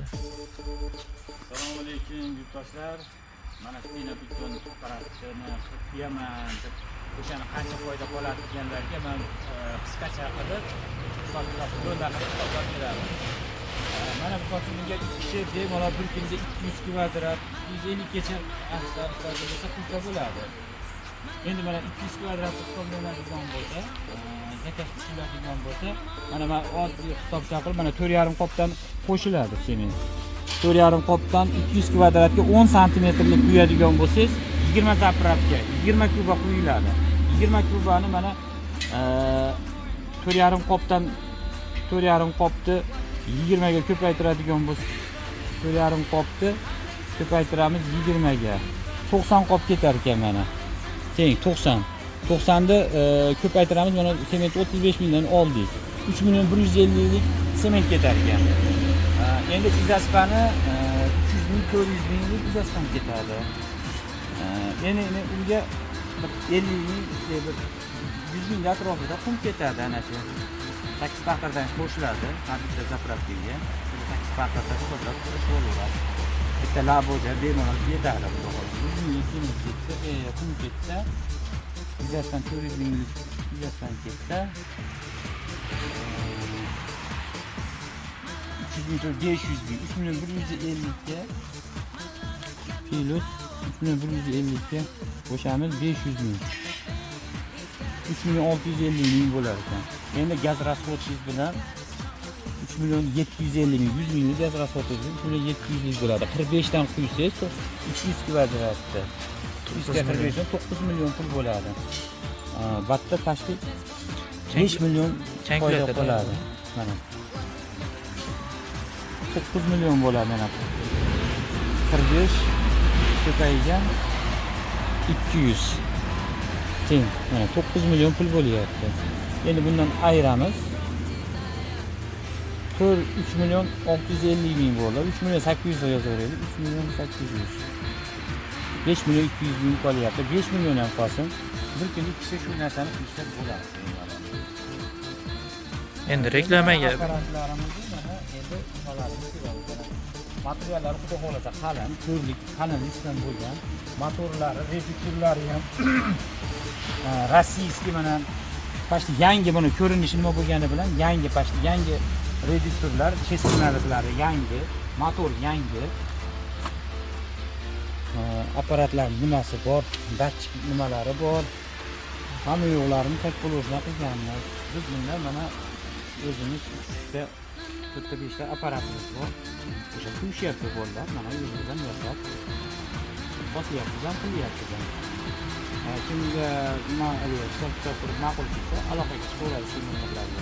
Assalomu alaykum yurtdoshlar. Mana spina beton apparatini qiyaman deb o'shani qancha foyda qoladi deganlarga men qisqacha qilib hisoblab hisoblab beraman. Mana bu bunga 2 kishi bemalol bir kunda 200 kvadrat 250 gacha bo'lsa qilsa bo'ladi. Endi mana 200 kvadrat hisoblanadigan bo'lsa, zakaz tushiladigan bo'lsa, mana men oddiy hisobcha qilib mana 4,5 qopdan qo'shiladi sement. 4,5 qopdan 200 kvadratga 10 santimetrlik quyadigan bo'lsangiz, 20 zapravka, 20 kuba quyiladi. 20 kubani mana 4,5 qopdan 4,5 qopni 20 ga ko'paytiradigan bo'lsak, 4,5 qopni ko'paytiramiz 20 ga. 90 qop ketar ekan mana. Teng 90. 90 ni ko'paytiramiz mana sement 35 mingdan oldik. 3 million 150 lik sement ketar ekan. Endi izaspani 300 ming 400 minglik izaspan ketadi. Endi unga 50 ming 100 ming atrofida qum ketadi ana shu. 8 paxtadan qo'shiladi. Bitta zapravkaga 8 paxtadan hisoblab qo'shilaveradi. Bitta laboja bemalol yetadi bu hol. 100 ming sement ketsa, qum ketsa, izaspan 400 minglik izaspan ketsa 500 bin, 3 milyon 150'ye plus 3 milyon 150'ye qo'shamiz 500 bin. 3 milyon 650 bin bo'lar ekan. Endi gaz rasxodingiz bilan 3 milyon 750 bin, 100 minglik gaz rasxodingiz 3 milyon 700 bo'ladi. 45 dan quysangiz 200 kvadratda 245 dan 9 milyon pul bo'ladi. Batta tashqi 5 milyon foyda qoladi. Mana 9 milyon bo'ladi mana. 45 ko'paygan 200. Teng mana 9 milyon pul bo'lyapti. Endi bundan ayiramiz. 3 milyon 650 ming bo'ladi. 3 milyon 800 yozaveraylik. 3 milyon 800. 5 milyon 200 ming qolyapti. 5 milyon ham qolsin. Bir kunda kishi shu narsani qilsa bo'ladi. Endi reklamaga materiallar xudo xolasa qalin, ko'rlik, qalin iskan bo'lgan. Motorlari, reduktorlari ham rossiyskiy mana pashti yangi buni ko'rinishi nima bo'lgani bilan yangi pashti yangi reduktorlar, cheskinaliklari yangi, motor yangi. Apparatlar nimasi bor, datchik nimalari bor. Hamma yo'llarini takpolovlar qilganmiz. Biz bundan mana o'zimiz uchta to'rtta beshta apparatimiz bor. O'sha tushyapti bolalar, mana o'zimizdan yasab bosyapmiz ham qilyapmiz ham. Kimga nima hisob-kitob qilib ma'qul kelsa aloqaga chiqaveradi shu nomerlarga.